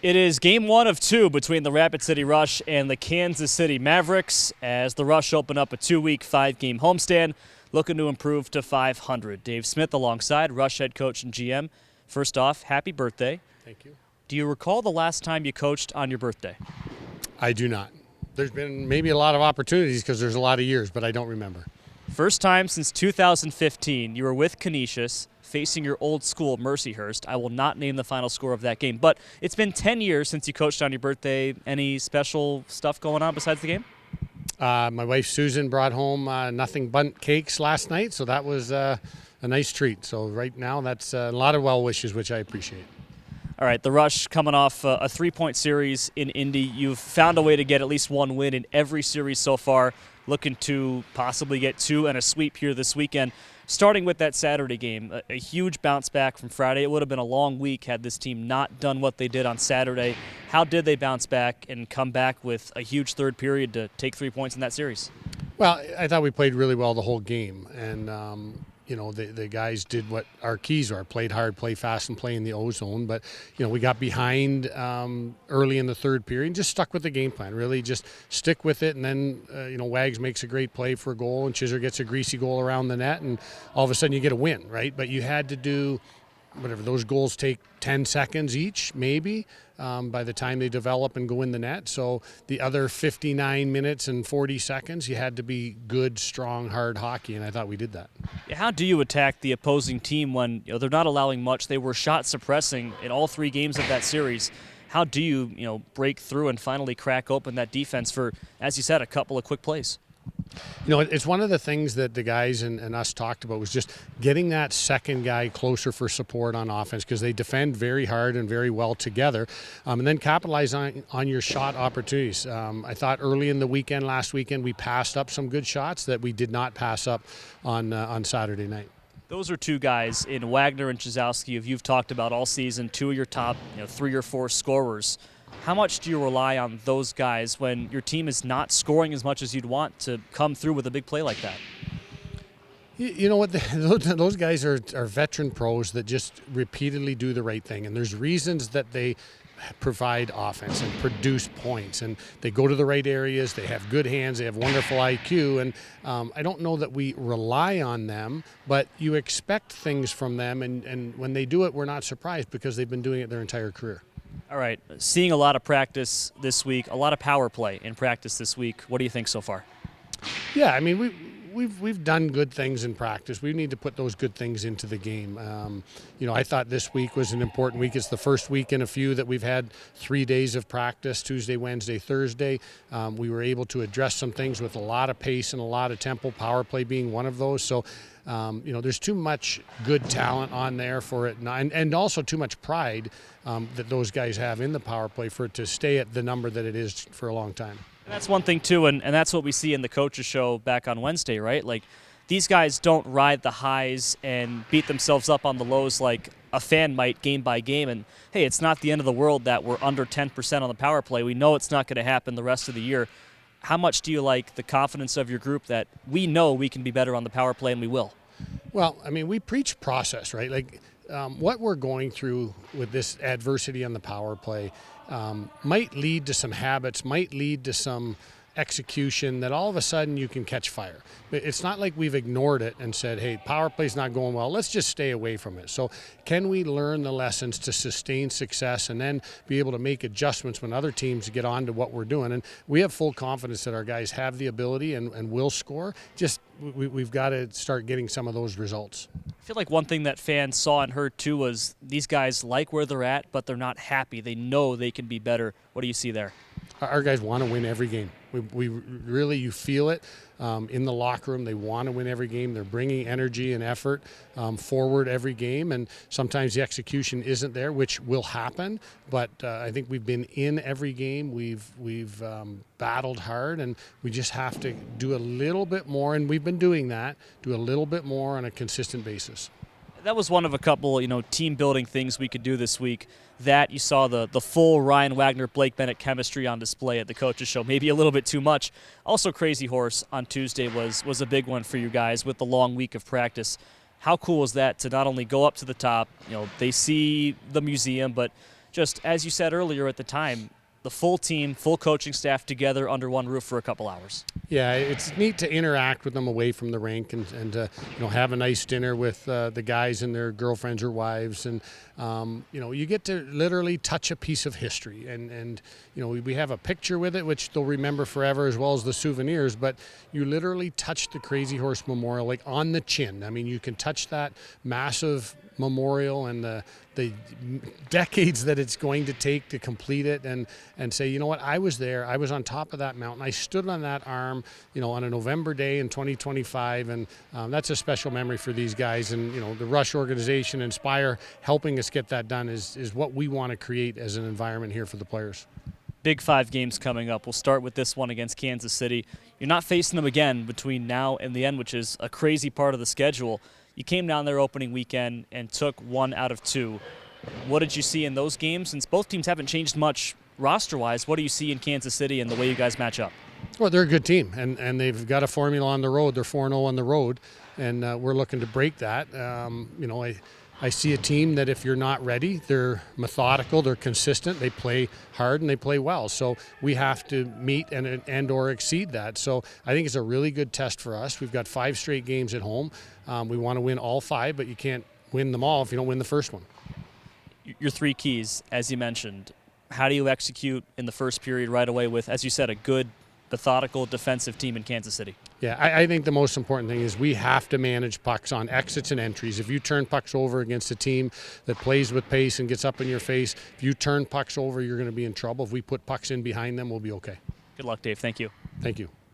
It is game one of two between the Rapid City Rush and the Kansas City Mavericks as the Rush open up a 2-week, 5-game homestand, looking to improve to 500. Dave Smith alongside Rush head coach and GM. First off, happy birthday. Thank you. Do you recall the last time you coached on your birthday? I do not. There's been maybe a lot of opportunities because there's a lot of years, but I don't remember. First time since 2015, you were with Canisius, facing your old school, Mercyhurst. I will not name the final score of that game, but it's been 10 years since you coached on your birthday. Any special stuff going on besides the game? My wife Susan brought home nothing but cakes last night, so that was a nice treat. So right now, that's a lot of well wishes, which I appreciate. All right, the Rush coming off a 3-point series in Indy. You've found a way to get at least one win in every series so far, looking to possibly get two and a sweep here this weekend. Starting with that Saturday game, a huge bounce back from Friday. It would have been a long week had this team not done what they did on Saturday. How did they bounce back and come back with a huge third period to take 3 points in that series? Well, I thought we played really well the whole game, and the guys did what our keys are: played hard, play fast, and play in the O-zone. But we got behind early in the third period and just stuck with the game plan. Really, just stick with it. And then Wags makes a great play for a goal, and Chiser gets a greasy goal around the net, and all of a sudden you get a win, right? But you had to do whatever. Those goals take 10 seconds each, maybe, by the time they develop and go in the net. So the other 59 minutes and 40 seconds, you had to be good, strong, hard hockey, and I thought we did that. How do you attack the opposing team when they're not allowing much? They were shot suppressing in all 3 games of that series. How do you break through and finally crack open that defense for, as you said, a couple of quick plays? It's one of the things that the guys and us talked about was just getting that second guy closer for support on offense because they defend very hard and very well together, and then capitalize on your shot opportunities. I thought early in the weekend, last weekend, we passed up some good shots that we did not pass up on Saturday night. Those are 2 guys in Wagner and Chizowski who you've talked about all season, 2 of your top 3 or 4 scorers. How much do you rely on those guys when your team is not scoring as much as you'd want to come through with a big play like that? You know what? Those guys are veteran pros that just repeatedly do the right thing. And there's reasons that they provide offense and produce points. And they go to the right areas. They have good hands. They have wonderful IQ. And I don't know that we rely on them, but you expect things from them. And when they do it, we're not surprised because they've been doing it their entire career. All right, seeing a lot of practice this week, a lot of power play in practice this week. What do you think so far? Yeah, I mean, we've done good things in practice. We need to put those good things into the game. I thought this week was an important week. It's the first week in a few that we've had 3 days of practice, Tuesday, Wednesday, Thursday. We were able to address some things with a lot of pace and a lot of tempo, power play being one of those. So, there's too much good talent on there for it, and also too much pride that those guys have in the power play for it to stay at the number that it is for a long time. And that's one thing, too, and that's what we see in the coaches' show back on Wednesday, right? Like, these guys don't ride the highs and beat themselves up on the lows like a fan might game by game. And, hey, it's not the end of the world that we're under 10% on the power play. We know it's not going to happen the rest of the year. How much do you like the confidence of your group that we know we can be better on the power play and we will? Well, I mean, we preach process, right? Like what we're going through with this adversity on the power play might lead to some habits, might lead to some execution that all of a sudden you can catch fire. It's not like we've ignored it and said, hey, power play's not going well, let's just stay away from it. So can we learn the lessons to sustain success and then be able to make adjustments when other teams get on to what we're doing? And we have full confidence that our guys have the ability and will score. Just we've got to start getting some of those results. I feel like one thing that fans saw and heard too was these guys like where they're at, but they're not happy. They know they can be better. What do you see there? Our guys want to win every game. We really, you feel it in the locker room. They want to win every game. They're bringing energy and effort forward every game, and sometimes the execution isn't there, which will happen. But I think we've been in every game. We've battled hard, and we just have to do a little bit more, and we've been doing that. Do a little bit more on a consistent basis. That was one of a couple, team building things we could do this week. That you saw the full Ryan Wagner, Blake Bennett chemistry on display at the coaches show. Maybe a little bit too much. Also, Crazy Horse on Tuesday was a big one for you guys with the long week of practice. How cool is that to not only go up to the top, they see the museum, but just as you said earlier at the time, the full team, full coaching staff together under one roof for a couple hours. Yeah, it's neat to interact with them away from the rink and have a nice dinner with the guys and their girlfriends or wives, and you get to literally touch a piece of history, and we have a picture with it which they'll remember forever, as well as the souvenirs. But you literally touch the Crazy Horse Memorial like on the chin. I mean, you can touch that massive memorial and the decades that it's going to take to complete it, and say, you know what, I was there, I was on top of that mountain, I stood on that arm, on a November day in 2025, and that's a special memory for these guys. And the Rush organization, Inspire, helping us get that done is what we want to create as an environment here for the players. Big 5 games coming up. We'll start with this one against Kansas City. You're not facing them again between now and the end, which is a crazy part of the schedule. You came down there opening weekend and took 1 out of 2. What did you see in those games? Since both teams haven't changed much roster-wise, what do you see in Kansas City and the way you guys match up? Well, they're a good team, and they've got a formula on the road. They're 4-0 on the road, and we're looking to break that. I see a team that if you're not ready, they're methodical, they're consistent, they play hard, and they play well. So we have to meet and or exceed that. So I think it's a really good test for us. We've got 5 straight games at home. We want to win all 5, but you can't win them all if you don't win the first one. Your 3 keys, as you mentioned, how do you execute in the first period right away with, as you said, a good, methodical defensive team in Kansas City? Yeah, I think the most important thing is we have to manage pucks on exits and entries. If you turn pucks over against a team that plays with pace and gets up in your face, if you turn pucks over, you're going to be in trouble. If we put pucks in behind them, we'll be okay. Good luck, Dave. Thank you. Thank you.